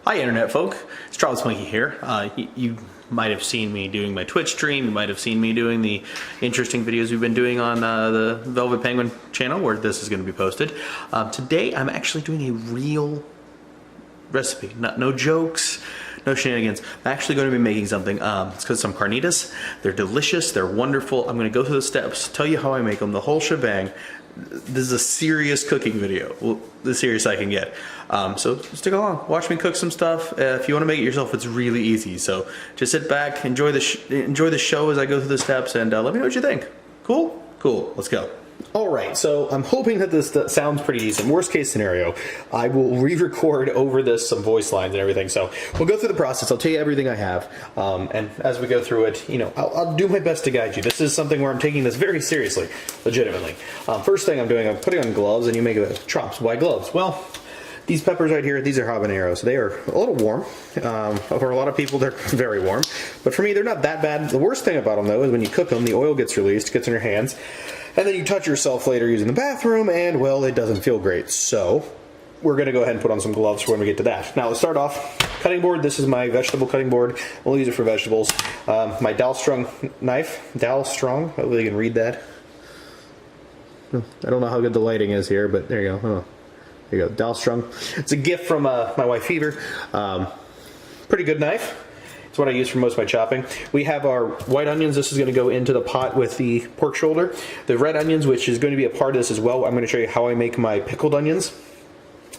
Hi Internet folk, it's Trobsmonkey here. You might have seen me doing my Twitch stream, you might have seen me doing the interesting videos we've been doing on the Velvet Penguin channel where this is going to be posted. Today I'm actually doing a real recipe, no jokes, no shenanigans. I'm actually going to be making something. It's called some carnitas. They're delicious, they're wonderful. I'm going to go through the steps, tell you how I make them, the whole shebang. This is a serious cooking video, well, the serious I can get. So stick along, watch me cook some stuff. If you want to make it yourself, it's really easy. So just sit back, enjoy the show as I go through the steps, and let me know what you think. Cool? Cool, let's go. Alright, so I'm hoping that this sounds pretty decent. Worst case scenario, I will re-record over this some voice lines and everything. So we'll go through the process. I'll tell you everything I have. And as we go through it, you know, I'll do my best to guide you. This is something where I'm taking this very seriously, legitimately. First thing I'm doing, I'm putting on gloves, and you make a chops. Why gloves? Well, these peppers right here, these are habaneros. They are a little warm. For a lot of people, they're very warm. But for me, they're not that bad. The worst thing about them, though, is when you cook them, the oil gets released, gets in your hands, and then you touch yourself later using the bathroom, and, well, it doesn't feel great. So we're going to go ahead and put on some gloves for when we get to that. Now, let's start off. Cutting board. This is my vegetable cutting board. We'll use it for vegetables. My Dalstrong knife. Dalstrong. Hopefully you can read that. I don't know how good the lighting is here, but there you go. Oh. There you go, Dalstrong. It's a gift from my wife Fever. Pretty good knife. It's what I use for most of my chopping. We have our white onions. This is going to go into the pot with the pork shoulder. The red onions, which is going to be a part of this as well. I'm going to show you how I make my pickled onions.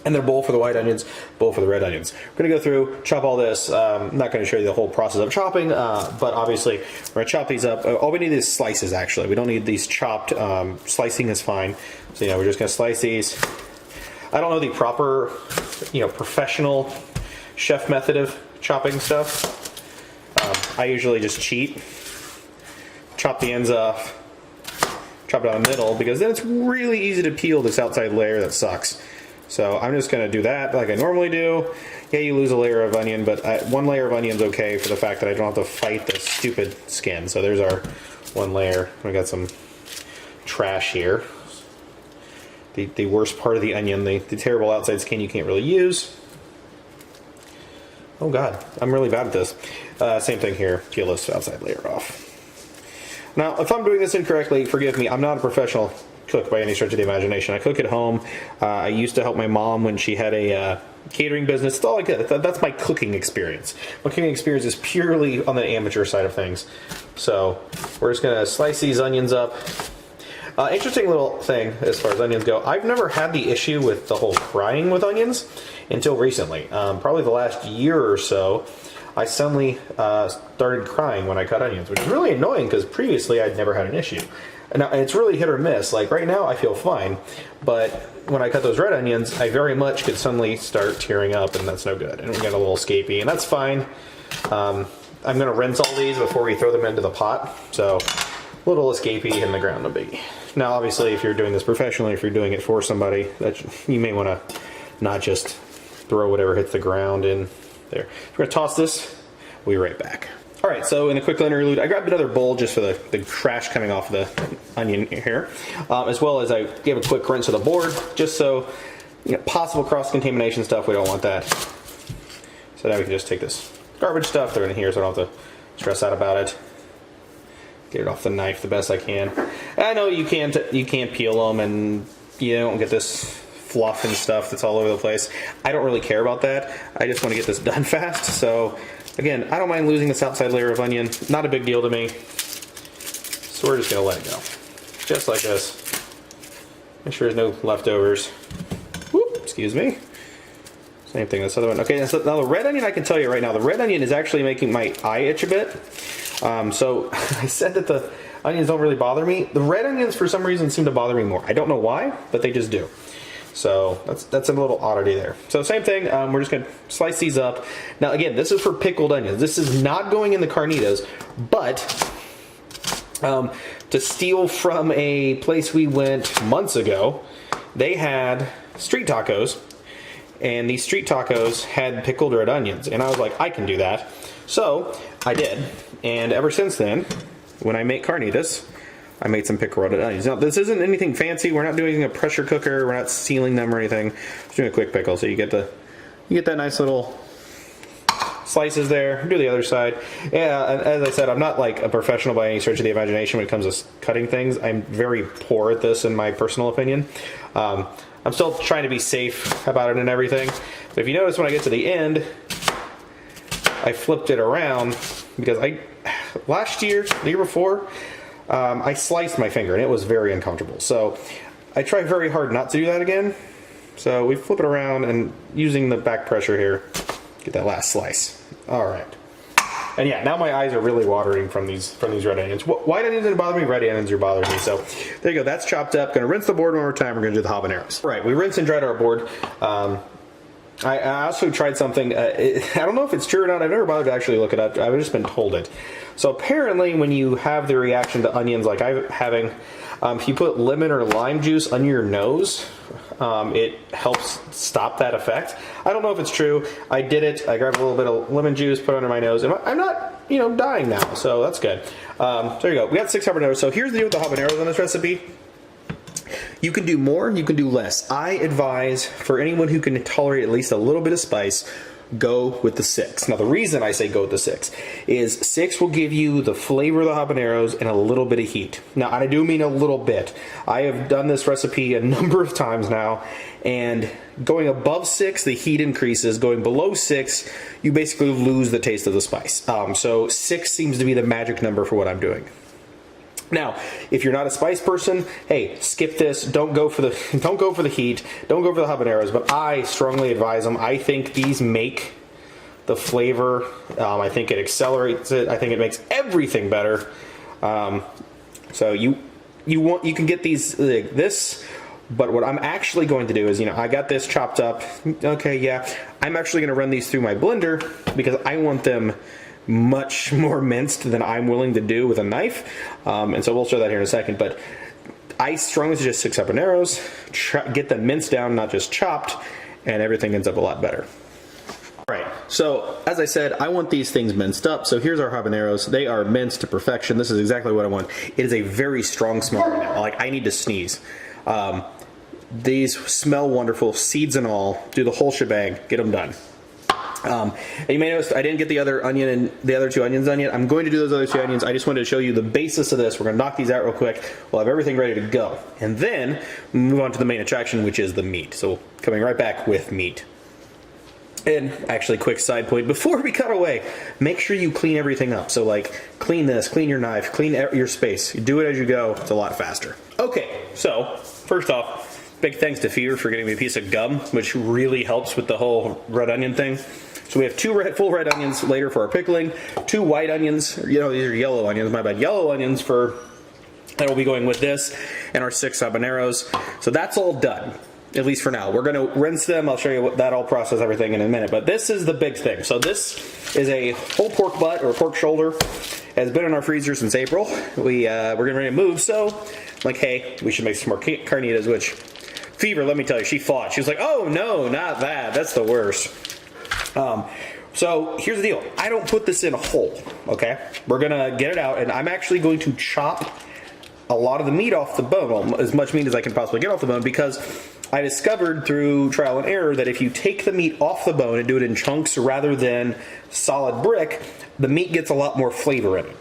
And they're bowl for the white onions, bowl for the red onions. We're going to go through, chop all this. I'm not going to show you the whole process of chopping, but obviously we're going to chop these up. All we need is slices, actually. We don't need these chopped. Slicing is fine. So, yeah, we're just going to slice these. I don't know the proper, professional chef method of chopping stuff. I usually just cheat. Chop the ends off. Chop it down the middle, because then it's really easy to peel this outside layer that sucks. So I'm just going to do that like I normally do. Yeah, you lose a layer of onion, but one layer of onion's okay for the fact that I don't have to fight the stupid skin. So there's our one layer. We got some trash here. The worst part of the onion, the terrible outside skin you can't really use. Oh god, I'm really bad at this. Same thing here, peel this outside layer off. Now, if I'm doing this incorrectly, forgive me, I'm not a professional cook by any stretch of the imagination. I cook at home. I used to help my mom when she had a catering business. That's all I did. That's my cooking experience. My cooking experience is purely on the amateur side of things. So, we're just going to slice these onions up. Interesting little thing as far as onions go. I've never had the issue with the whole crying with onions until recently. Probably the last year or so, I suddenly started crying when I cut onions, which is really annoying because previously I'd never had an issue. And it's really hit or miss. Like right now I feel fine, but when I cut those red onions, I very much could suddenly start tearing up, and that's no good. And we get a little escapey, and that's fine. I'm going to rinse all these before we throw them into the pot. So a little escapey in the ground, no biggie. Now, obviously, if you're doing this professionally, if you're doing it for somebody, that you may want to not just throw whatever hits the ground in there. We're going to toss this. We'll be right back. All right, so in a quick interlude, I grabbed another bowl just for the trash coming off the onion here, as well as I gave a quick rinse of the board, just so, possible cross-contamination stuff, we don't want that. So now we can just take this garbage stuff, throw it in here so I don't have to stress out about it. Get it off the knife the best I can. I know you can't peel them, and you don't get this fluff and stuff that's all over the place. I don't really care about that. I just want to get this done fast. So again, I don't mind losing this outside layer of onion. Not a big deal to me. So we're just gonna let it go, just like this. Make sure there's no leftovers. Whoop, excuse me. Same thing, this other one. Okay, so now the red onion, I can tell you right now, the red onion is actually making my eye itch a bit. So I said that the onions don't really bother me. The red onions, for some reason, seem to bother me more. I don't know why, but they just do. So that's a little oddity there. So same thing, we're just going to slice these up. Now again, this is for pickled onions. This is not going in the carnitas, but to steal from a place we went months ago, they had street tacos. And these street tacos had pickled red onions. And I was like, I can do that. So I did. And ever since then, when I make carnitas, I made some pickled red onions. Now, this isn't anything fancy. We're not doing a pressure cooker. We're not sealing them or anything. Just doing a quick pickle. So you get that nice little slices there, do the other side. Yeah, and as I said, I'm not like a professional by any stretch of the imagination when it comes to cutting things. I'm very poor at this in my personal opinion. I'm still trying to be safe about it and everything. But if you notice when I get to the end, I flipped it around because last year, the year before, I sliced my finger and it was very uncomfortable. So I try very hard not to do that again. So we flip it around and using the back pressure here, get that last slice. All right. And yeah, now my eyes are really watering from these red onions. White onions didn't bother me, red onions are bothering me. So there you go, that's chopped up. Gonna rinse the board one more time, we're gonna do the habaneros. All right, we rinsed and dried our board. I also tried something, I don't know if it's true or not, I've never bothered to actually look it up, I've just been told it. So apparently when you have the reaction to onions like I'm having, if you put lemon or lime juice under your nose, it helps stop that effect. I don't know if it's true. I did it. I grabbed a little bit of lemon juice, put it under my nose, and I'm not, dying now, so that's good. So there you go. We got 6 habaneros. So here's the deal with the habaneros on this recipe. You can do more, you can do less. I advise for anyone who can tolerate at least a little bit of spice, go with the 6. Now the reason I say go with the 6 is 6 will give you the flavor of the habaneros and a little bit of heat. Now I do mean a little bit. I have done this recipe a number of times now, and going above 6 the heat increases, going below 6 you basically lose the taste of the spice. So 6 seems to be the magic number for what I'm doing. Now, if you're not a spice person, hey, skip this. Don't go for the heat. Don't go for the habaneros. But I strongly advise them. I think these make the flavor. I think it accelerates it. I think it makes everything better. So you can get these like this. But what I'm actually going to do is, I got this chopped up. Okay, yeah. I'm actually going to run these through my blender because I want them much more minced than I'm willing to do with a knife, and so we'll show that here in a second. But I strongly suggest 6 habaneros, get them minced down, not just chopped, and everything ends up a lot better. Alright, so as I said, I want these things minced up, so here's our habaneros. They are minced to perfection. This is exactly what I want. It is a very strong smell right now. Like, I need to sneeze. These smell wonderful, seeds and all. Do the whole shebang, get them done. And you may notice I didn't get the other onion and the other 2 onions done yet. I'm going to do those other 2 onions. I just wanted to show you the basis of this. We're going to knock these out real quick. We'll have everything ready to go. And then move on to the main attraction, which is the meat. So coming right back with meat. And actually, quick side point, before we cut away, make sure you clean everything up. So like, clean this, clean your knife, clean your space. You do it as you go. It's a lot faster. Okay, so first off, big thanks to Fever for getting me a piece of gum, which really helps with the whole red onion thing. So we have 2 full red onions later for our pickling, 2 white onions, these are yellow onions, my bad, yellow onions that will be going with this, and our 6 habaneros. So that's all done, at least for now. We're going to rinse them. I'll show you what that all process everything in a minute. But this is the big thing. So this is a whole pork butt or pork shoulder. It has been in our freezer since April. We're getting ready to move, so I'm like, hey, we should make some more carnitas, which Fever, let me tell you, she fought. She was like, oh no, not that. That's the worst. So here's the deal. I don't put this in a hole, okay? We're gonna get it out, and I'm actually going to chop a lot of the meat off the bone, well, as much meat as I can possibly get off the bone, because I discovered through trial and error that if you take the meat off the bone and do it in chunks rather than solid brick, the meat gets a lot more flavor in it.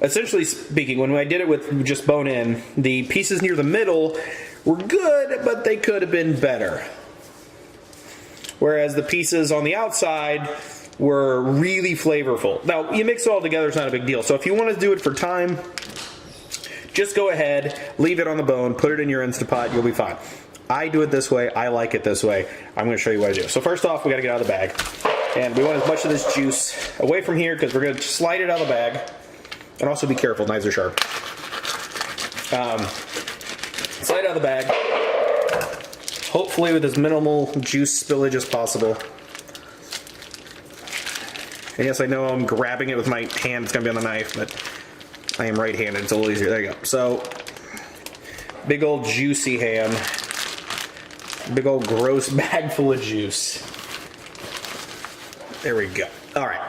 Essentially speaking, when I did it with just bone in, the pieces near the middle were good, but they could have been better. Whereas the pieces on the outside were really flavorful. Now, you mix it all together, it's not a big deal. So if you want to do it for time, just go ahead, leave it on the bone, put it in your Instapot, you'll be fine. I do it this way, I like it this way. I'm going to show you what I do. So first off, we got to get out of the bag. And we want as much of this juice away from here because we're going to slide it out of the bag. And also be careful, knives are sharp. Slide it out of the bag. Hopefully with as minimal juice spillage as possible. And yes, I know I'm grabbing it with my hand, it's going to be on the knife, but I am right-handed, it's a little easier. There you go. So, big old juicy ham. Big old gross bag full of juice. There we go. All right.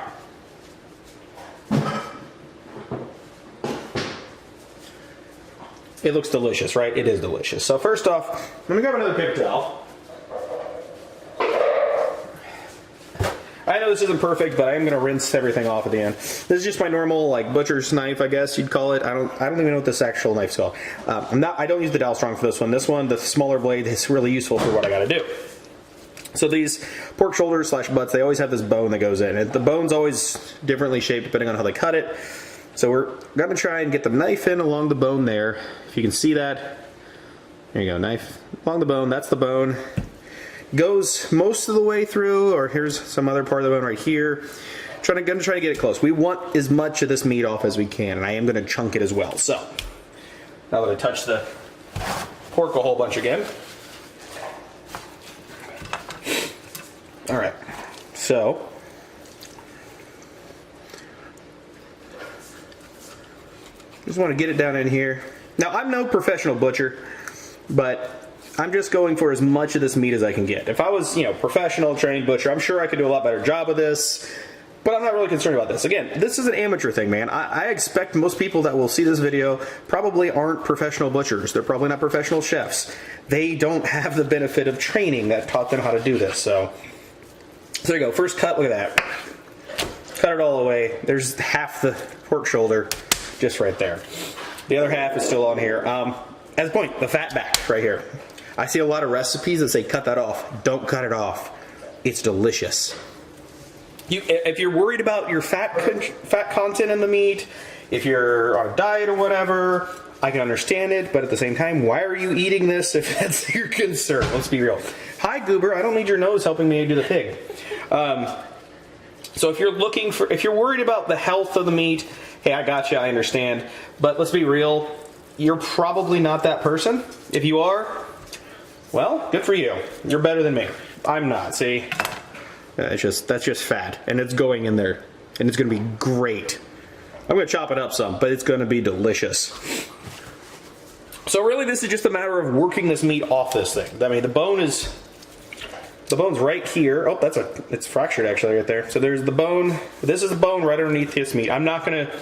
It looks delicious, right? It is delicious. So first off, let me grab another paper towel. I know this isn't perfect, but I am going to rinse everything off at the end. This is just my normal, like, butcher's knife, I guess you'd call it. I don't even know what this actual knife's called. I don't use the dowel strong for this one. This one, the smaller blade, is really useful for what I got to do. So these pork shoulders / butts, they always have this bone that goes in. And the bone's always differently shaped depending on how they cut it. So we're going to try and get the knife in along the bone there. If you can see that. There you go, knife along the bone. That's the bone. Goes most of the way through, or here's some other part of the bone right here. I'm gonna try to get it close. We want as much of this meat off as we can, and I am gonna chunk it as well. So, now that I touch the pork a whole bunch again. All right, so. Just wanna get it down in here. Now, I'm no professional butcher, but I'm just going for as much of this meat as I can get. If I was, professional, trained butcher, I'm sure I could do a lot better job of this, but I'm not really concerned about this. Again, this is an amateur thing, man. I expect most people that will see this video probably aren't professional butchers. They're probably not professional chefs. They don't have the benefit of training that taught them how to do this. So there you go. First cut, look at that. Cut it all away. There's half the pork shoulder just right there. The other half is still on here. As a point, the fat back right here. I see a lot of recipes that say cut that off. Don't cut it off. It's delicious. If you're worried about your fat content in the meat, if you're on a diet or whatever, I can understand it, but at the same time, why are you eating this if that's your concern? Let's be real. Hi, Goober. I don't need your nose helping me do the pig. So if you're worried about the health of the meat, hey, I got you. I understand. But let's be real. You're probably not that person. If you are, well, good for you. You're better than me. I'm not, see? That's just fat, and it's going in there, and it's going to be great. I'm going to chop it up some, but it's going to be delicious. So really, this is just a matter of working this meat off this thing. I mean, the bone's right here. Oh, it's fractured actually right there. So there's the bone. This is the bone right underneath this meat. I'm not going to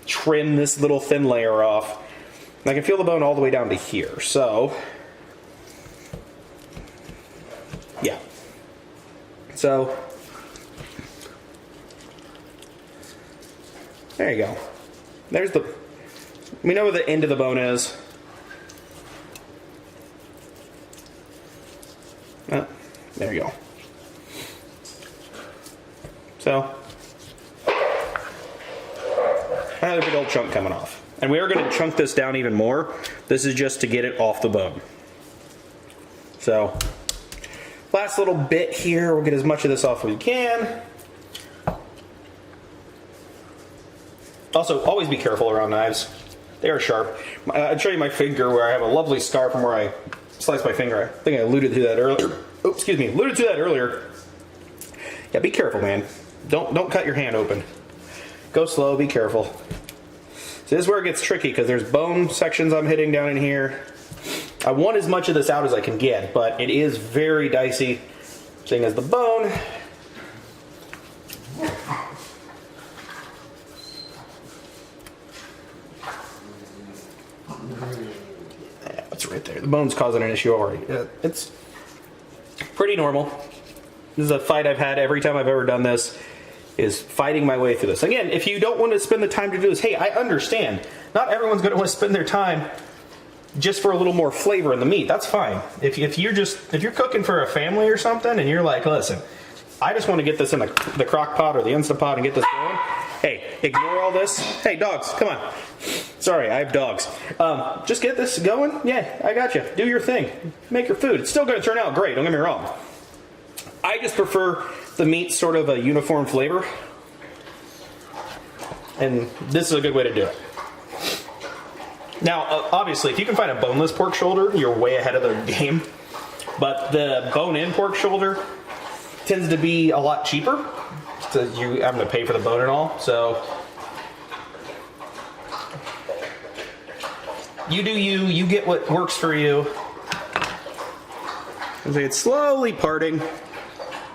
trim this little thin layer off. I can feel the bone all the way down to here. So, yeah. So, there you go. We know where the end of the bone is. Oh, there you go. So, another big old chunk coming off. And we are going to chunk this down even more. This is just to get it off the bone. So, last little bit here. We'll get as much of this off as we can. Also, always be careful around knives. They are sharp. I'll show you my finger where I have a lovely scar from where I sliced my finger. I think I alluded to that earlier. Oh, excuse me. Alluded to that earlier. Yeah, be careful, man. Don't cut your hand open. Go slow. Be careful. So this is where it gets tricky because there's bone sections I'm hitting down in here. I want as much of this out as I can get, but it is very dicey, seeing as the bone. Yeah, it's right there. The bone's causing an issue already. It's pretty normal. This is a fight I've had every time I've ever done this. Is fighting my way through this. Again, if you don't want to spend the time to do this, hey, I understand. Not everyone's going to want to spend their time just for a little more flavor in the meat. That's fine. If you're cooking for a family or something and you're like, listen, I just want to get this in the crock pot or the Instant Pot and get this going. Hey, ignore all this. Hey, dogs, come on. Sorry, I have dogs. Just get this going. Yeah, I got you. Do your thing. Make your food. It's still going to turn out great. Don't get me wrong. I just prefer the meat sort of a uniform flavor, and this is a good way to do it. Now, obviously, if you can find a boneless pork shoulder, you're way ahead of the game, but the bone-in pork shoulder tends to be a lot cheaper, so you having to pay for the bone and all, so you do you get what works for you. It's slowly parting.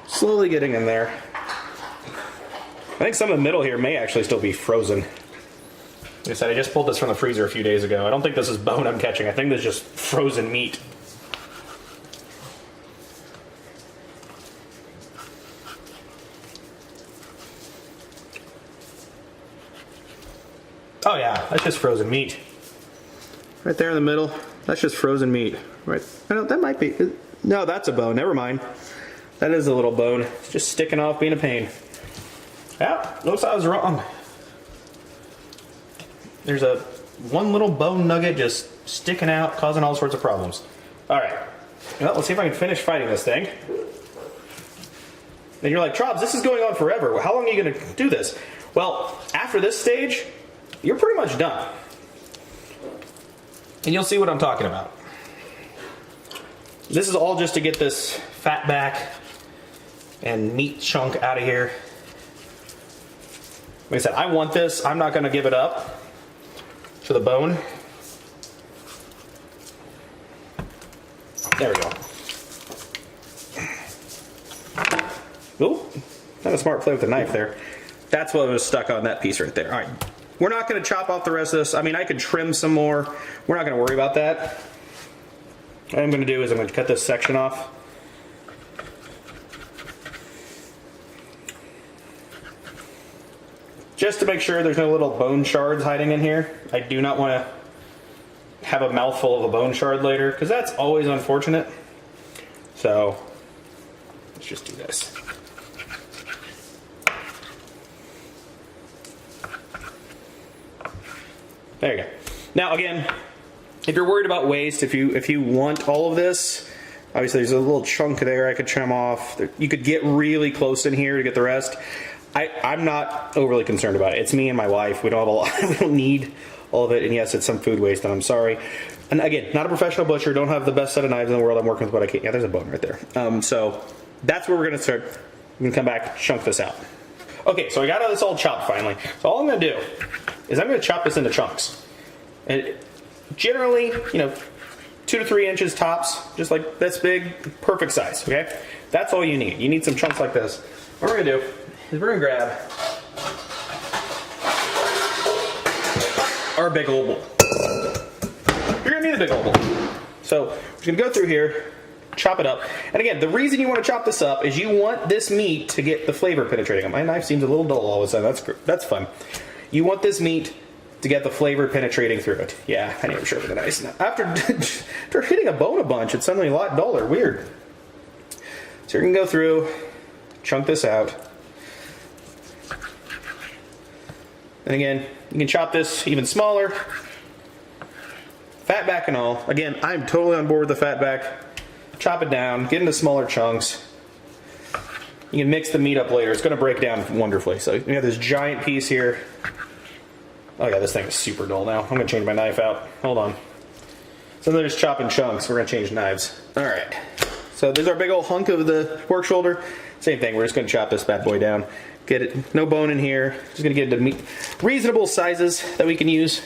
Slowly getting in there. I think some of the middle here may actually still be frozen. Like I said, I just pulled this from the freezer a few days ago. I don't think this is bone I'm catching. I think this is just frozen meat. Oh yeah, that's just frozen meat. Right there in the middle, that's just frozen meat. Right, I don't, that might be, no, that's a bone, never mind. That is a little bone. It's just sticking off, being a pain. Yeah, looks like I was wrong. There's a one little bone nugget just sticking out, causing all sorts of problems. All right, well, let's see if I can finish fighting this thing. And you're like, Trobs, this is going on forever. How long are you gonna do this? Well, after this stage, you're pretty much done. And you'll see what I'm talking about. This is all just to get this fat back and meat chunk out of here. Like I said, I want this. I'm not going to give it up for the bone. There we go. Oh, not a smart play with the knife there. That's what was stuck on that piece right there. All right, we're not going to chop off the rest of this. I mean, I could trim some more. We're not going to worry about that. What I'm going to do is I'm going to cut this section off. Just to make sure there's no little bone shards hiding in here. I do not want to have a mouthful of a bone shard later, because that's always unfortunate. So, let's just do this. There you go. Now again, if you're worried about waste, if you want all of this, obviously there's a little chunk there I could trim off. You could get really close in here to get the rest. I'm not overly concerned about it. It's me and my wife. We don't have a lot, we don't need all of it. And yes, it's some food waste, and I'm sorry. And again, not a professional butcher. Don't have the best set of knives in the world. I'm working with what I can. Yeah, there's a bone right there. So that's where we're gonna start. We're gonna come back, chunk this out. Okay, so I got all this all chopped finally. So all I'm gonna do is I'm gonna chop this into chunks. And generally, 2 to 3 inches tops, just like this big, perfect size, okay? That's all you need. You need some chunks like this. What we're gonna do is we're gonna grab our big old bowl. You're gonna need a big old bowl. So we're gonna go through here, chop it up. And again, the reason you want to chop this up is you want this meat to get the flavor penetrating. My knife seems a little dull all of a sudden. That's fun. You want this meat to get the flavor penetrating through it. Yeah, I need to sharpen the knife. After hitting a bone a bunch, it's suddenly a lot duller. Weird. So you're gonna go through, chunk this out. And again, you can chop this even smaller. Fat back and all. Again, I'm totally on board with the fat back. Chop it down, get into smaller chunks. You can mix the meat up later. It's gonna break down wonderfully. So you have this giant piece here. Oh yeah, this thing is super dull now. I'm gonna change my knife out. Hold on. So they're just chopping chunks. We're gonna change knives. All right. So there's our big old hunk of the pork shoulder. Same thing. We're just gonna chop this bad boy down. Get it. No bone in here. Just gonna get into meat, reasonable sizes that we can use.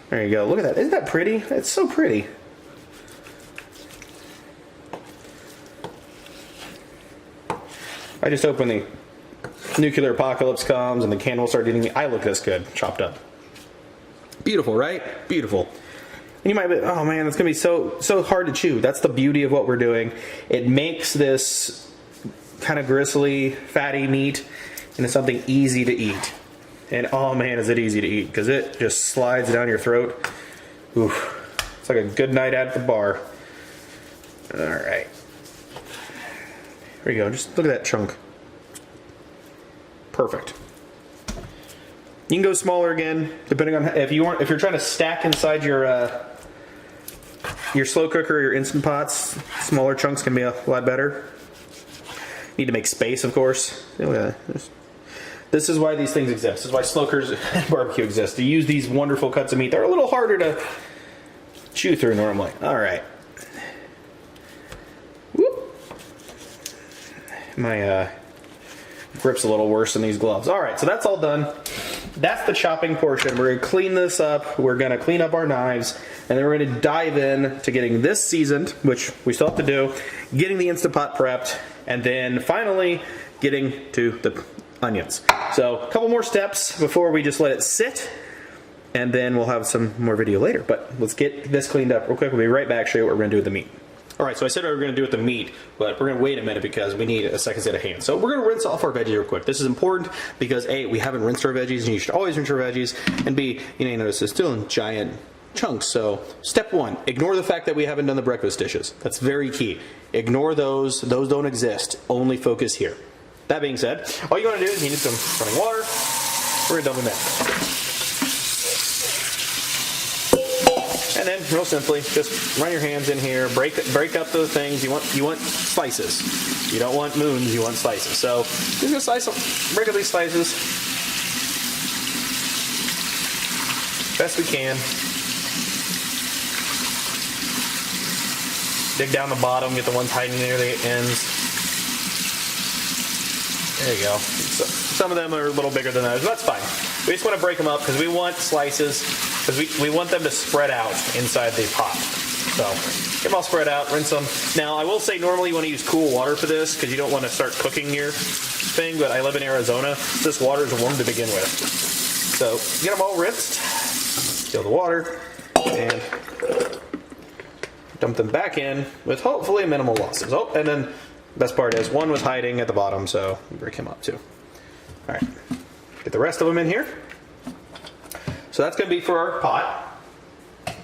There you go. Look at that. Isn't that pretty? It's so pretty. I just opened the nuclear apocalypse comes and the candles start eating me. I look this good, chopped up. Beautiful, right? Beautiful. And you might be, oh man, it's gonna be so hard to chew. That's the beauty of what we're doing. It makes this kind of gristly, fatty meat into something easy to eat. And oh man, is it easy to eat, because it just slides down your throat. Oof. It's like a good night at the bar. All right. There you go. Just look at that chunk. Perfect. You can go smaller again, depending on if you're trying to stack inside your slow cooker or your Instant Pots. Smaller chunks can be a lot better. Need to make space, of course. This is why these things exist. This is why slow cookers and barbecue exist. To use these wonderful cuts of meat. They're a little harder to chew through normally. All right. Whoop. My grip's a little worse than these gloves. All right, so that's all done. That's the chopping portion. We're gonna clean this up. We're gonna clean up our knives, and then we're gonna dive in to getting this seasoned, which we still have to do, getting the Instant Pot prepped, and then finally getting to the onions. So a couple more steps before we just let it sit, and then we'll have some more video later. But let's get this cleaned up real quick. We'll be right back, show you what we're gonna do with the meat. All right, so I said we were going to do it with the meat, but we're going to wait a minute because we need a second set of hands. So we're going to rinse off our veggies real quick. This is important because A, we haven't rinsed our veggies, and you should always rinse your veggies, and B, you notice it's still in giant chunks. So step one, ignore the fact that we haven't done the breakfast dishes. That's very key. Ignore those. Those don't exist. Only focus here. That being said, all you want to do is you need some running water. We're going to dump them in. And then, real simply, just run your hands in here. Break up those things. You want slices. You don't want moons. You want slices. So just gonna slice them. Break up these slices best we can. Dig down the bottom. Get the ones hiding near the ends. There you go. So, some of them are a little bigger than others. That's fine. We just want to break them up because we want slices, because we want them to spread out inside the pot. So get them all spread out, rinse them. Now I will say normally you want to use cool water for this because you don't want to start cooking your thing, but I live in Arizona. This water is warm to begin with. So get them all rinsed, fill the water, and dump them back in with hopefully minimal losses. Oh, and then best part is one was hiding at the bottom, so we break him up too. All right, get the rest of them in here. So that's going to be for our pot. And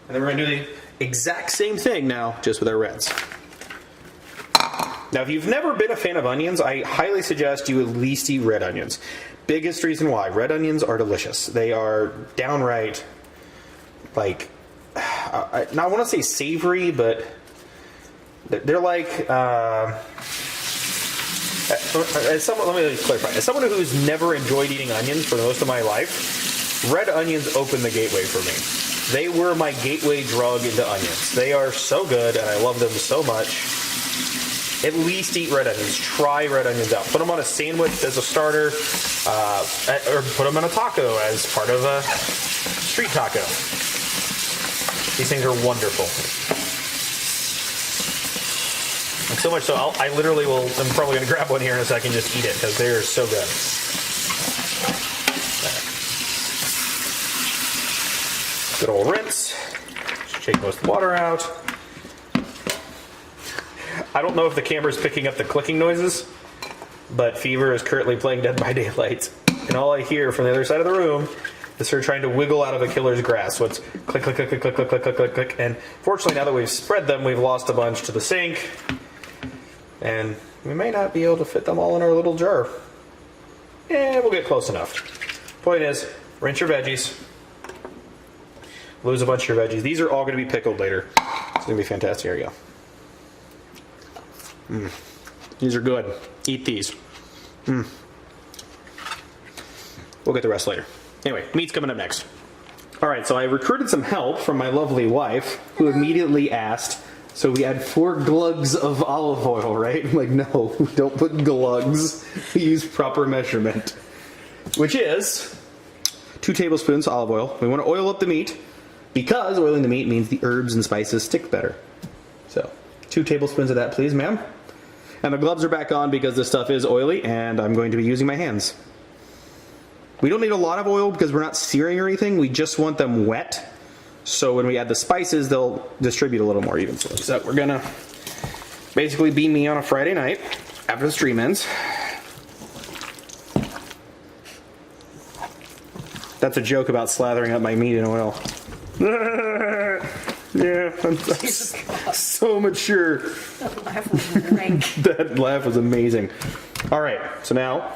then we're going to do the exact same thing now, just with our reds. Now, if you've never been a fan of onions, I highly suggest you at least eat red onions. Biggest reason why. Red onions are delicious. They are downright, like, I want to say savory, but they're like, let me clarify. As someone who's never enjoyed eating onions for most of my life, red onions opened the gateway for me. They were my gateway drug into onions. They are so good, and I love them so much. At least eat red onions. Try red onions out. Put them on a sandwich as a starter, or put them on a taco as part of a street taco. These things are wonderful. And so much so, I literally will, I'm probably going to grab one here in a second and just eat it because they're so good. Good old rinse. Shake most of the water out. I don't know if the camera's picking up the clicking noises, but Fever is currently playing Dead by Daylight. And all I hear from the other side of the room is her trying to wiggle out of a killer's grasp. So it's click, click, click, click, click, click, click, click, click, click. And fortunately, now that we've spread them, we've lost a bunch to the sink. And we may not be able to fit them all in our little jar. We'll get close enough. Point is, rinse your veggies. Lose a bunch of your veggies. These are all going to be pickled later. It's going to be fantastic. Here you go. These are good. Eat these. We'll get the rest later. Anyway, meat's coming up next. Alright, so I recruited some help from my lovely wife, who immediately asked, so we add 4 glugs of olive oil, right? I'm like, no, don't put glugs. We use proper measurement. Which is 2 tablespoons olive oil. We want to oil up the meat, because oiling the meat means the herbs and spices stick better. So, 2 tablespoons of that, please, ma'am. And the gloves are back on because this stuff is oily, and I'm going to be using my hands. We don't need a lot of oil because we're not searing or anything. We just want them wet. So when we add the spices, they'll distribute a little more evenly. So we're gonna basically be me on a Friday night after the stream ends. That's a joke about slathering up my meat in oil. Yeah, I'm so mature. That laugh was rank. That laugh was amazing. All right, so now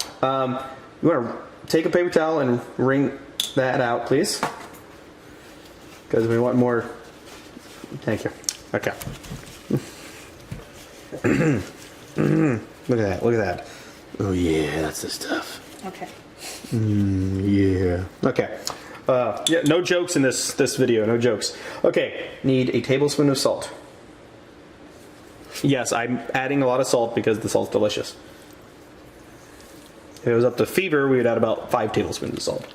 you want to take a paper towel and wring that out, please. Because we want more. Thank you. Okay. Look at that. Look at that. Oh, yeah, that's the stuff. Okay. Yeah. Okay. Yeah, no jokes in this video. No jokes. Okay. Need a tablespoon of salt. Yes, I'm adding a lot of salt because the salt's delicious. If it was up to Fever, we would add about 5 tablespoons of salt.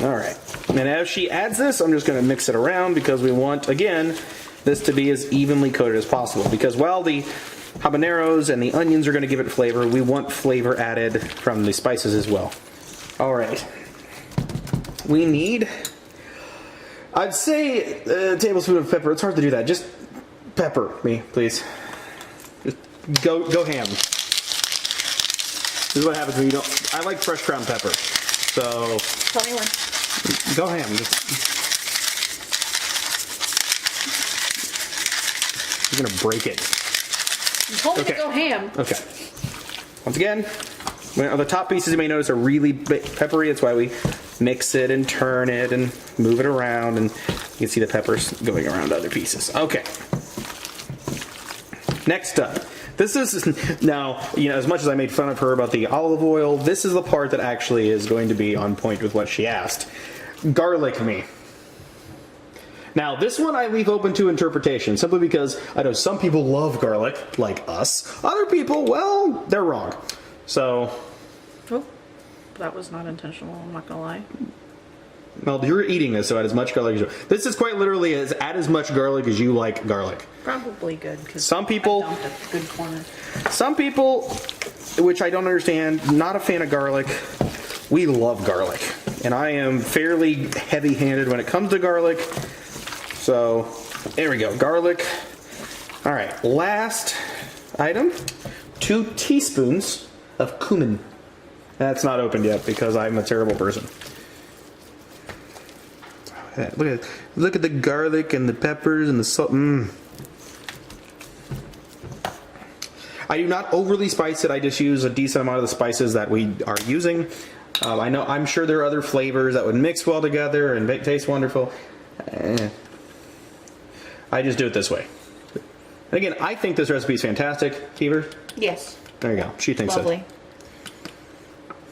All right. And as she adds this, I'm just going to mix it around because we want, again, this to be as evenly coated as possible because while the habaneros and the onions are going to give it flavor, we want flavor added from the spices as well. All right. We need, I'd say, a tablespoon of pepper. It's hard to do that. Just pepper me, please. Just go ham. This is what happens when you don't. I like fresh ground pepper, so. Tell me when. Go ham. You're gonna break it. You told me to go ham. Okay. Once again, on the top pieces you may notice are really peppery. That's why we mix it and turn it and move it around, and you can see the peppers going around other pieces. Okay. Next up. This is, now, as much as I made fun of her about the olive oil, this is the part that actually is going to be on point with what she asked. Garlic me. Now, this one I leave open to interpretation, simply because I know some people love garlic, like us. Other people, well, they're wrong. So... Oh, that was not intentional, I'm not gonna lie. Well, you're eating this, so add as much garlic as you... This is quite literally add as much garlic as you like garlic. Probably good, because some people... I dumped a good corner. Some people, which I don't understand, not a fan of garlic. We love garlic. And I am fairly heavy-handed when it comes to garlic. So, there we go. Garlic. All right, last item. 2 teaspoons of cumin. That's not opened yet because I'm a terrible person. Look at the garlic and the peppers and the salt. I do not overly spice it. I just use a decent amount of the spices that we are using. I'm sure there are other flavors that would mix well together and taste wonderful. I just do it this way. And again, I think this recipe is fantastic. Keever? Yes. There you go. She thinks Lovely.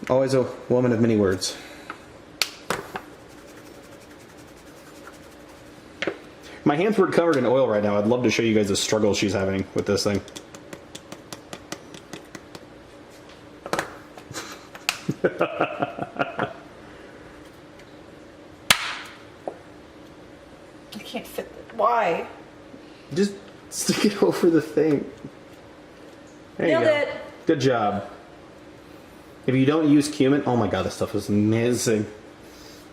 so. Always a woman of many words. My hands were covered in oil right now. I'd love to show you guys the struggle she's having with this thing. I can't fit it. Why? Just stick it over the thing. There you Nailed go. it. Good job. If you don't use cumin, oh my god, this stuff is amazing.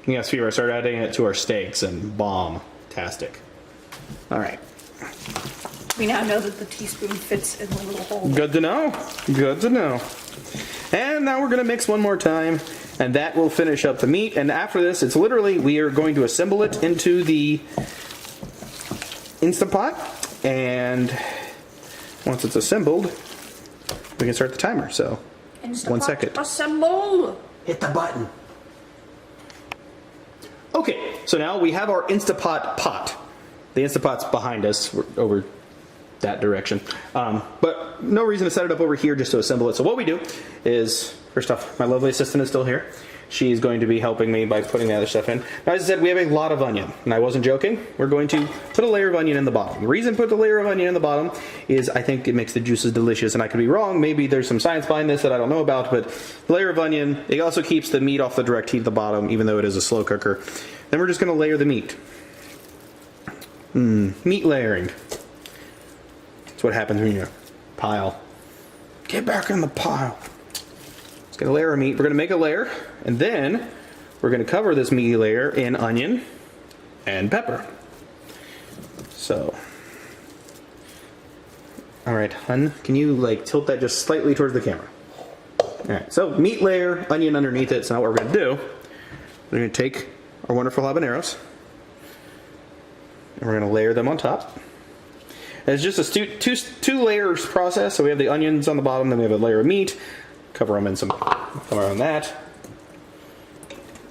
Yes, Fever, I started adding it to our steaks and bomb-tastic. All right. We now know that the teaspoon fits in the little hole. Good to know. Good to know. And now we're going to mix one more time, and that will finish up the meat. And after this, it's literally, we are going to assemble it into the Instant Pot. And once it's assembled, we can start the timer. So, Instant 1 Pot second. Assemble! Hit the button. Okay, so now we have our Instapot pot. The Instapot's behind us, we're over that direction. But no reason to set it up over here just to assemble it. So what we do is, first off, my lovely assistant is still here. She's going to be helping me by putting the other stuff in. Now, as I said, we have a lot of onion, and I wasn't joking. We're going to put a layer of onion in the bottom. The reason I put the layer of onion in the bottom is I think it makes the juices delicious, and I could be wrong. Maybe there's some science behind this that I don't know about, but the layer of onion, it also keeps the meat off the direct heat at the bottom, even though it is a slow cooker. Then we're just going to layer the meat. Meat layering. That's what happens when you pile. Get back in the pile. Let's get a layer of meat. We're going to make a layer, and then we're going to cover this meaty layer in onion and pepper. So, all right, hun, can you like tilt that just slightly towards the camera? All right, so meat layer, onion underneath it. So now what we're going to do, we're going to take our wonderful habaneros, and we're going to layer them on top. And it's just a two layers process. So we have the onions on the bottom, then we have a layer of meat. Cover them in some, cover on that.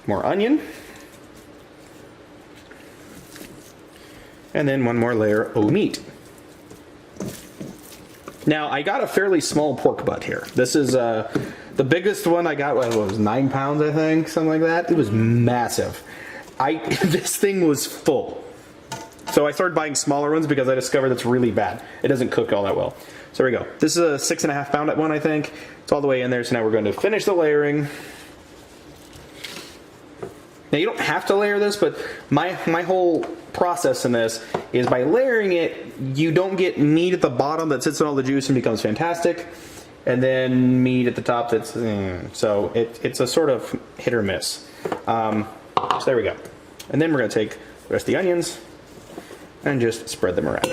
More onion. And then one more layer of meat. Now, I got a fairly small pork butt here. This is the biggest one I got was 9 pounds, I think, something like that. It was massive. This thing was full. So I started buying smaller ones because I discovered it's really bad. It doesn't cook all that well. So there we go. This is a 6.5 pound one, I think. It's all the way in there. So now we're going to finish the layering. Now you don't have to layer this, but my whole process in this is by layering it, you don't get meat at the bottom that sits on all the juice and becomes fantastic, and then meat at the top that's so it's a sort of hit or miss. So there we go. And then we're going to take the rest of the onions and just spread them around.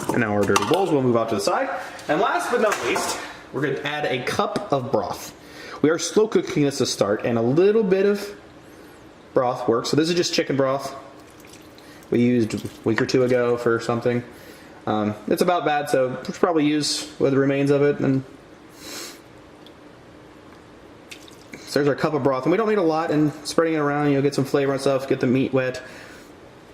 And now our dirty bowls will move off to the side. And last but not least, we're going to add a cup of broth. We are slow cooking this to start, and a little bit of broth works. So this is just chicken broth. We used a week or two ago for something. It's about bad, so we'll probably use what the remains of it. And so there's our cup of broth, and we don't need a lot. And spreading it around, you'll get some flavor and stuff, get the meat wet.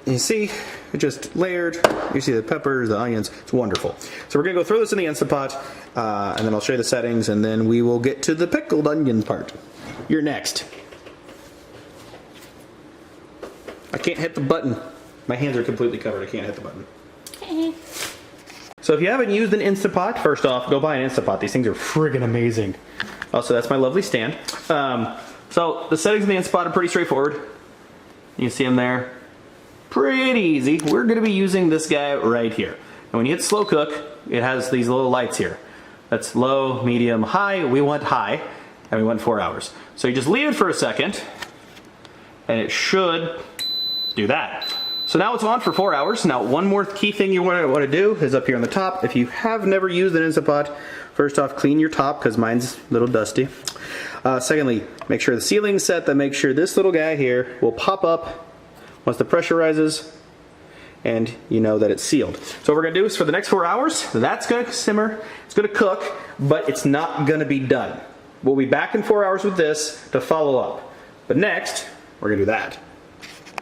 And you see, it just layered. You see the peppers, the onions. It's wonderful. So we're gonna go throw this in the Instant Pot, and then I'll show you the settings, and then we will get to the pickled onion part. You're next. I can't hit the button. My hands are completely covered. I can't hit the button. So if you haven't used an Instant Pot, first off, go buy an Instant Pot. These things are friggin' amazing. Also, that's my lovely stand. So the settings in the Instant Pot are pretty straightforward. You can see them there. Pretty easy. We're going to be using this guy right here. And when you hit slow cook, it has these little lights here. That's low, medium, high. We want high, and we want 4 hours. So you just leave it for a second, and it should do that. So now it's on for 4 hours. Now one more key thing you want to do is up here on the top. If you have never used an Instant Pot, first off, clean your top because mine's a little dusty. Secondly, make sure the ceiling's set. That makes sure this little guy here will pop up once the pressure rises, and you know that it's sealed. So what we're gonna do is for the next 4 hours, that's gonna simmer, it's gonna cook, but it's not gonna be done. We'll be back in 4 hours with this to follow up. But next, we're gonna do that.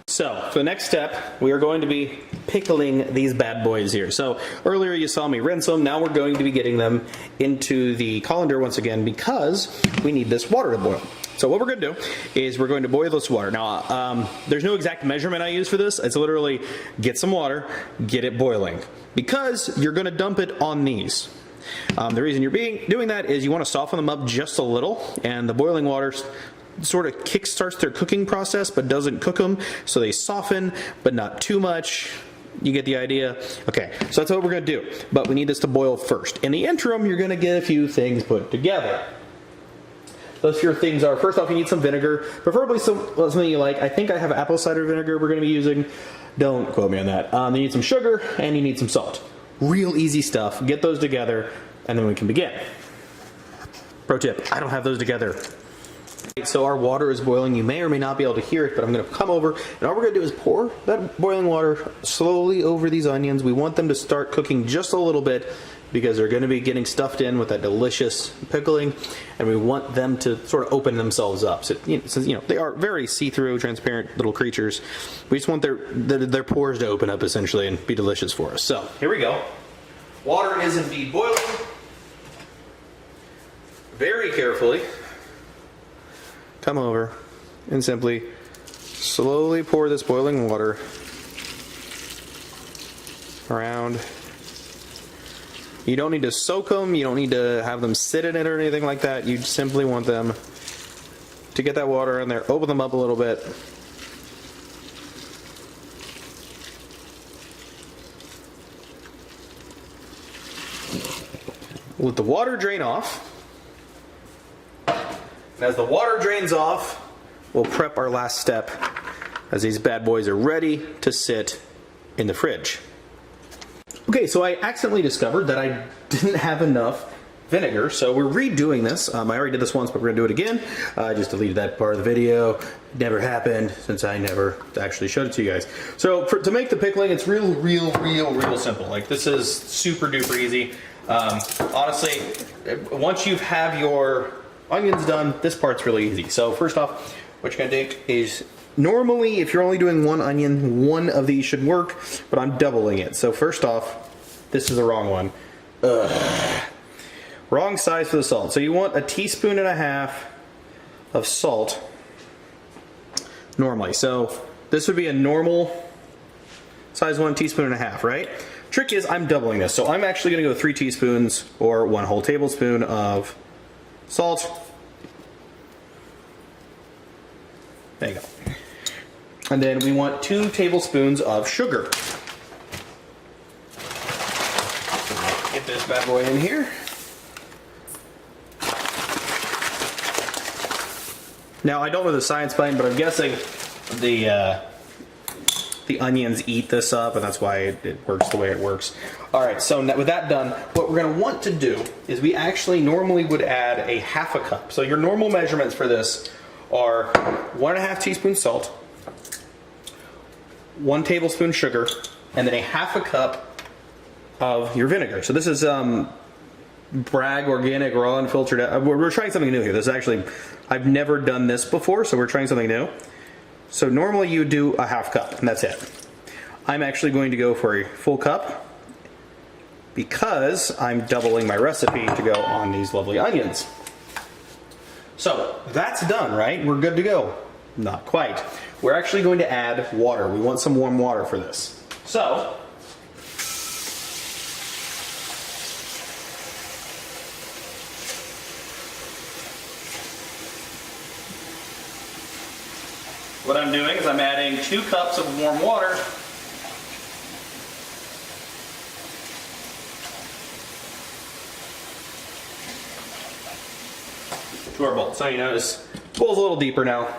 So, for the next step, we are going to be pickling these bad boys here. So, earlier you saw me rinse them, now we're going to be getting them into the colander once again because we need this water to boil. So what we're going to do is we're going to boil this water. Now, there's no exact measurement I use for this. It's literally get some water, get it boiling. Because you're going to dump it on these. The reason you're doing that is you want to soften them up just a little, and the boiling water sort of kickstarts their cooking process but doesn't cook them, so they soften but not too much. You get the idea? Okay, so that's what we're going to do. But we need this to boil first. In the interim, you're going to get a few things put together. Those few things are, first off, you need some vinegar, preferably something you like. I think I have apple cider vinegar we're going to be using. Don't quote me on that. You need some sugar and you need some salt. Real easy stuff. Get those together and then we can begin. Pro tip, I don't have those together. So our water is boiling. You may or may not be able to hear it, but I'm going to come over and all we're going to do is pour that boiling water slowly over these onions. We want them to start cooking just a little bit because they're going to be getting stuffed in with that delicious pickling, and we want them to sort of open themselves up. So, they are very see-through, transparent little creatures. We just want their pores to open up essentially and be delicious for us. So here we go. Water is indeed boiling. Very carefully, come over and simply slowly pour this boiling water around. You don't need to soak them, you don't need to have them sit in it or anything like that. You simply want them to get that water in there, open them up a little bit. Let the water drain off. And as the water drains off, we'll prep our last step as these bad boys are ready to sit in the fridge. Okay, so I accidentally discovered that I didn't have enough vinegar, so we're redoing this. I already did this once, but we're gonna do it again. I just deleted that part of the video. It never happened since I never actually showed it to you guys. So to make the pickling, it's real simple. Like, this is super duper easy. Honestly, once you have your onions done, this part's really easy. So first off, what you're gonna do is, normally, if you're only doing one onion, one of these should work, but I'm doubling it. So first off, this is the wrong one. Wrong size for the salt. So you want 1.5 teaspoons of salt normally. So this would be a normal size 1.5 teaspoons, right? Trick is I'm doubling this. So I'm actually gonna go 3 teaspoons or 1 whole tablespoon of salt. There you go. And then we want 2 tablespoons of sugar. Get this bad boy in here. Now, I don't know the science behind, but I'm guessing the onions eat this up, and that's why it works the way it works. All right, so now with that done, what we're going to want to do is we actually normally would add a half a cup. So your normal measurements for this are 1.5 teaspoons salt, 1 tablespoon sugar, and then a half a cup of your vinegar. So this is Bragg organic raw unfiltered. We're trying something new here. This is actually, I've never done this before, so we're trying something new. So normally you do a half cup, and that's it. I'm actually going to go for a full cup because I'm doubling my recipe to go on these lovely onions. So that's done, right? We're good to go. Not quite. We're actually going to add water. We want some warm water for this. So what I'm doing is I'm adding 2 cups of warm water to our bowl. So you notice the bowl's a little deeper now, a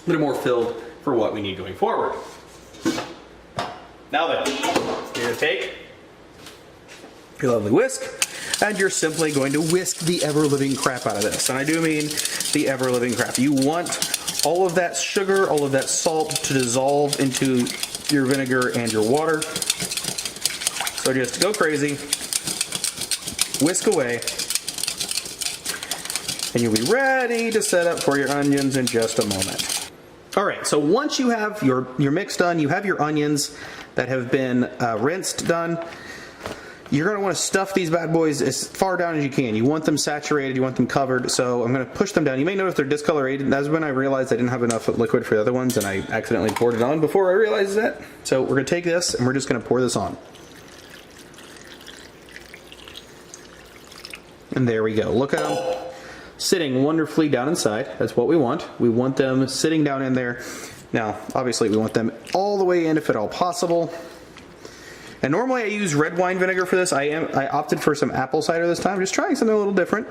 little more filled for what we need going forward. Now then, you're going to take your lovely whisk, and you're simply going to whisk the ever-living crap out of this. And I do mean the ever-living crap. You want all of that sugar, all of that salt to dissolve into your vinegar and your water. So just go crazy, whisk away, and you'll be ready to set up for your onions in just a moment. All right, so once you have your mix done, you have your onions that have been rinsed done, you're going to want to stuff these bad boys as far down as you can. You want them saturated, you want them covered, so I'm going to push them down. You may notice they're discolorated. That's when I realized I didn't have enough liquid for the other ones, and I accidentally poured it on before I realized that. So we're going to take this, and we're just going to pour this on. And there we go. Look at them sitting wonderfully down inside. That's what we want. We want them sitting down in there. Now, obviously, we want them all the way in if at all possible. And normally I use red wine vinegar for this. I opted for some apple cider this time, just trying something a little different.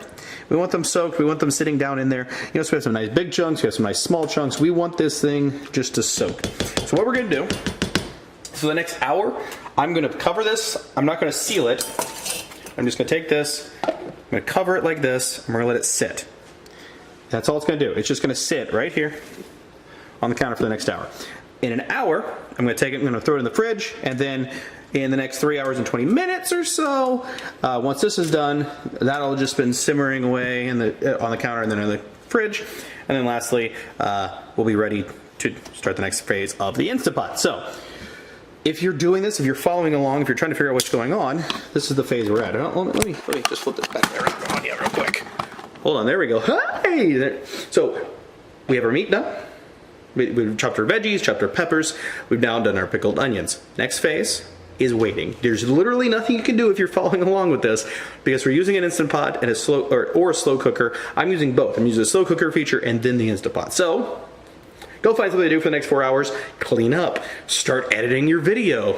We want them soaked, we want them sitting down in there. You know, so we have some nice big chunks, we have some nice small chunks. We want this thing just to soak. So what we're gonna do, so the next hour, I'm gonna cover this. I'm not gonna seal it. I'm just gonna take this, I'm gonna cover it like this, I'm gonna let it sit. That's all it's gonna do. It's just gonna sit right here on the counter for the next hour. In an hour, I'm going to take it, I'm going to throw it in the fridge, and then in the next 3 hours and 20 minutes or so, once this is done, that'll just been simmering away on the counter and then in the fridge. And then lastly, we'll be ready to start the next phase of the Instant Pot. So, if you're doing this, if you're following along, if you're trying to figure out what's going on, this is the phase we're at. Let me just flip this back there real quick. Hold on, there we go. Hey! So, we have our meat done. We've chopped our veggies, chopped our peppers. We've now done our pickled onions. Next phase is waiting. There's literally nothing you can do if you're following along with this because we're using an Instant Pot and a slow or a slow cooker. I'm using both. I'm using the slow cooker feature and then the Instant Pot. So go find something to do for the next 4 hours. Clean up. Start editing your video.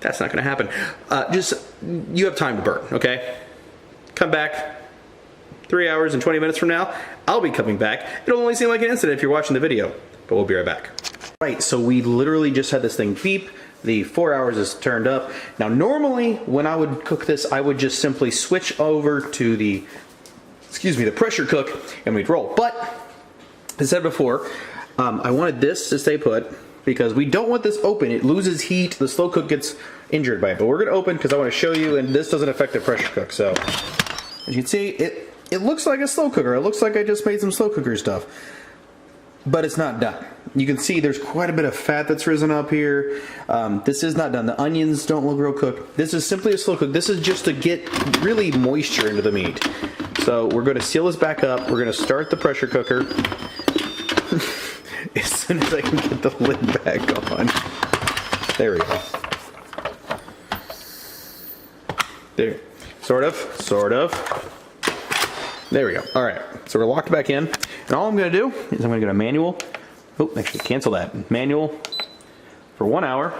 That's not going to happen. You have time to burn. Okay. Come back. 3 hours and 20 minutes from now, I'll be coming back. It'll only seem like an instant if you're watching the video, but we'll be right back. Right, so we literally just had this thing beep. The 4 hours is turned up. Now, normally when I would cook this, I would just simply switch over to the pressure cook and we'd roll. But, as I said before, I wanted this to stay put because we don't want this open. It loses heat. The slow cook gets injured by it. But we're going to open because I want to show you, and this doesn't affect the pressure cook. So, as you can see, it looks like a slow cooker. It looks like I just made some slow cooker stuff. But it's not done. You can see there's quite a bit of fat that's risen up here. This is not done. The onions don't look real cooked. This is simply a slow cook. This is just to get really moisture into the meat. So we're going to seal this back up. We're going to start the pressure cooker. As soon as I can get the lid back on. There we go. There. Sort of. There we go. All right, so we're locked back in. And all I'm gonna do is I'm gonna go to manual. I'm Oh, actually cancel that. Manual for 1 hour.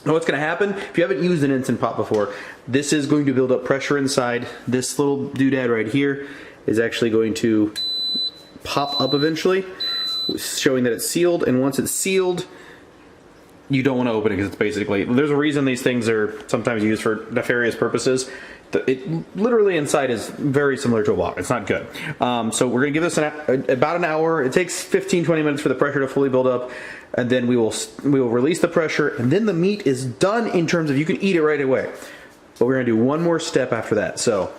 Now what's going to happen, if you haven't used an Instant Pot before, this is going to build up pressure inside. This little doodad right here is actually going to pop up eventually, showing that it's sealed, and once it's sealed, you don't want to open it because it's basically, there's a reason these things are sometimes used for nefarious purposes. It literally inside is very similar to a wok. It's not good. So we're going to give this about an hour. It takes 15-20 minutes for the pressure to fully build up, and then we will release the pressure, and then the meat is done in terms of you can eat it right away. But we're going to do one more step after that. So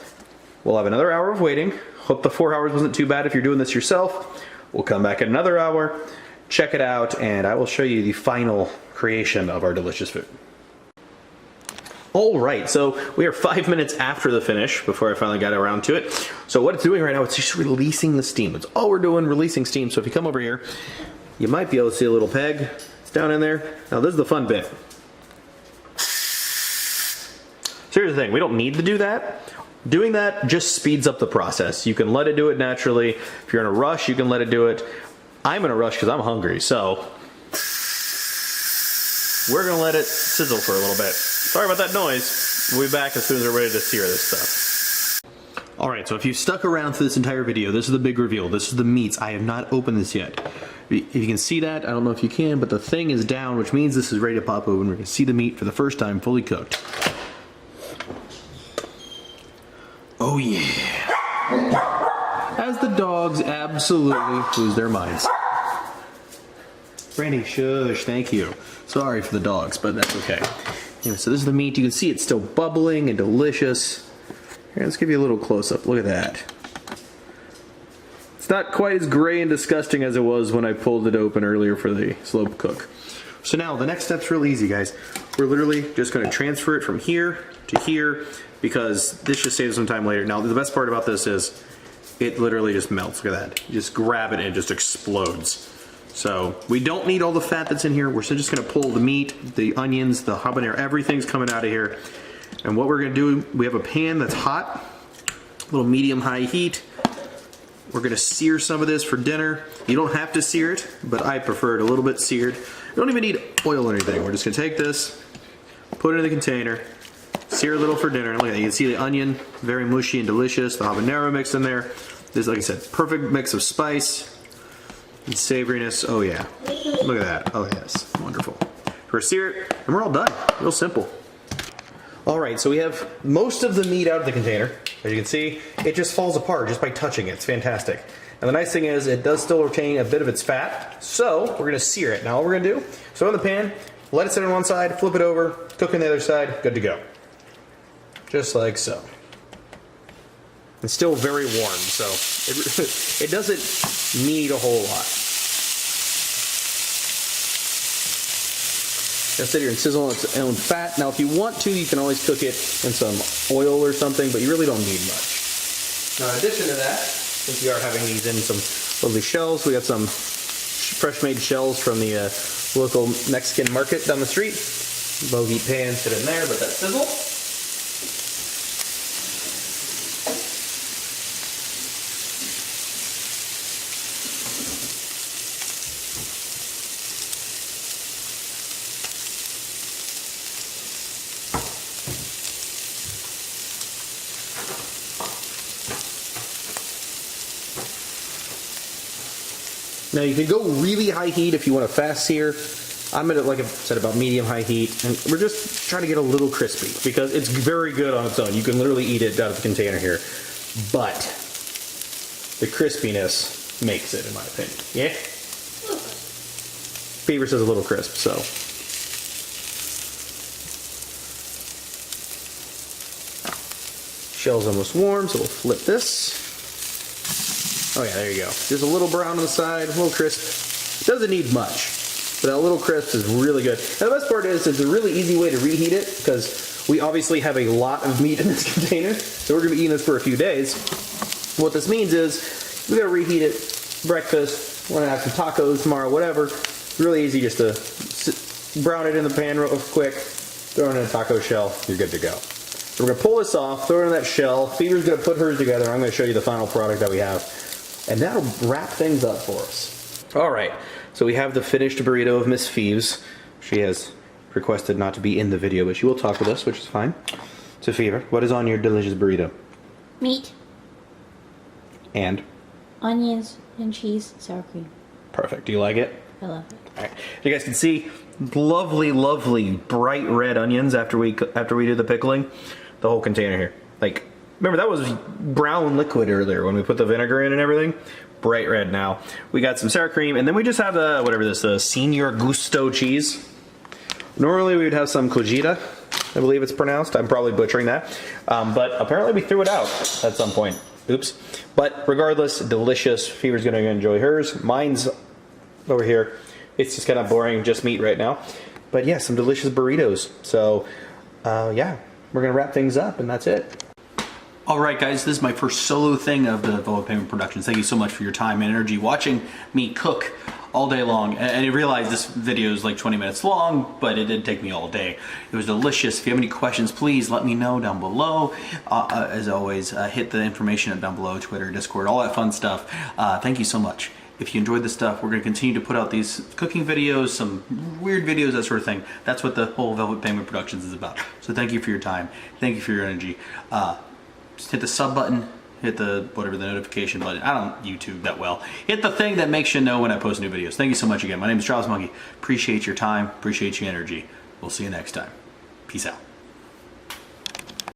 we'll have another hour of waiting. Hope the 4 hours wasn't too bad if you're doing this yourself. We'll come back in another hour, check it out, and I will show you the final creation of our delicious food. Alright, so we are 5 minutes after the finish before I finally got around to it. So what it's doing right now, it's just releasing the steam. That's all we're doing, releasing steam. So if you come over here, you might be able to see a little peg. It's down in there. Now this is the fun bit. So here's the thing, we don't need to do that. Doing that just speeds up the process. You can let it do it naturally. If you're in a rush, you can let it do it. I'm in a rush because I'm hungry, so we're gonna let it sizzle for a little bit. Sorry about that noise. We'll be back as soon as we're ready to sear this stuff. Alright, so if you stuck around through this entire video, this is the big reveal. This is the meats. I have not opened this yet. If you can see that, I don't know if you can, but the thing is down, which means this is ready to pop open. We're gonna see the meat for the first time fully cooked. Oh yeah. As the dogs absolutely lose their minds. Brandy, shush, thank you. Sorry for the dogs, but that's okay. Anyway, so this is the meat. You can see it's still bubbling and delicious. Here, let's give you a little close-up. Look at that. It's not quite as gray and disgusting as it was when I pulled it open earlier for the slow cook. So now, the next step's real easy, guys. We're literally just going to transfer it from here to here because this just saves some time later. Now, the best part about this is it literally just melts. Look at that. You just grab it and it just explodes. So we don't need all the fat that's in here. We're just going to pull the meat, the onions, the habanero, everything's coming out of here. And what we're going to do, we have a pan that's hot, a little medium-high heat. We're going to sear some of this for dinner. You don't have to sear it, but I prefer it a little bit seared. You don't even need oil or anything. We're just going to take this, put it in the container, sear a little for dinner. And look at that. You can see the onion, very mushy and delicious. The habanero mixed in there. This, like I said, perfect mix of spice and savoriness. Oh yeah, look at that. Oh yes, wonderful. We're sear it, and we're all done. Real simple. All right, so we have most of the meat out of the container. As you can see, it just falls apart just by touching it. It's fantastic. And the nice thing is, it does still retain a bit of its fat. So we're gonna sear it. Now all we're gonna do, so in the pan, let it sit on one side, flip it over, cook on the other side, good to go. Just like so. It's still very warm, so it doesn't need a whole lot. It'll sit here and sizzle on its own fat. Now, if you want to, you can always cook it in some oil or something, but you really don't need much. Now, in addition to that, since we are having these in some lovely shells, we got some fresh-made shells from the local Mexican market down the street. Low heat pan, sit in there, let that sizzle. Now you can go really high heat if you want a fast sear. I'm at, like I said, about medium-high heat, and we're just trying to get a little crispy because it's very good on its own. You can literally eat it out of the container here, but the crispiness makes it, in my opinion. Yeah? Beaver says a little crisp, so. Shell's almost warm, so we'll flip this. Oh yeah, there you go. Just a little brown on the side, a little crisp. Doesn't need much, but that little crisp is really good. And the best part is it's a really easy way to reheat it because we obviously have a lot of meat in this container, so we're going to be eating this for a few days. What this means is we're going to reheat it breakfast, we're going to have some tacos tomorrow, whatever. Really easy just to brown it in the pan real quick, throw it in a taco shell, you're good to go. So we're going to pull this off, throw it in that shell. Fever's going to put hers together. I'm going to show you the final product that we have. And that'll wrap things up for us. All right, So we have the finished burrito of Miss Phoebe's. She has requested not to be in the video, but she will talk with us, which is fine. So Phoebe, what is on your delicious burrito? Meat, And? onions, and cheese, sour cream. Perfect. Do you like it? I love it. All right. You guys can see lovely, lovely bright red onions after we do the pickling. The whole container here. Like, remember that was brown liquid earlier when we put the vinegar in and everything. Bright red now. We got some sour cream, and then we just have the Senior Gusto cheese. Normally we would have some cojita, I believe it's pronounced. I'm probably butchering that. But apparently we threw it out at some point. Oops. But regardless, delicious. Fever's going to enjoy hers. Mine's over here. It's just kind of boring, just meat right now. But yeah, some delicious burritos. So yeah, we're going to wrap things up, and that's it. Alright guys, this is my first solo thing of the Velvet Payment Productions. Thank you so much for your time and energy watching me cook all day long. And I realized this video is like 20 minutes long, but it did take me all day. It was delicious. If you have any questions, please let me know down below. As always, hit the information down below, Twitter, Discord, all that fun stuff. Thank you so much. If you enjoyed this stuff, we're going to continue to put out these cooking videos, some weird videos, that sort of thing. That's what the whole Velvet Payment Productions is about. So thank you for your time. Thank you for your energy. Just hit the sub button, hit the whatever the notification button. I don't YouTube that well. Hit the thing that makes you know when I post new videos. Thank you so much again. My name is Trobsmonkey. Appreciate your time. Appreciate your energy. We'll see you next time. Peace out.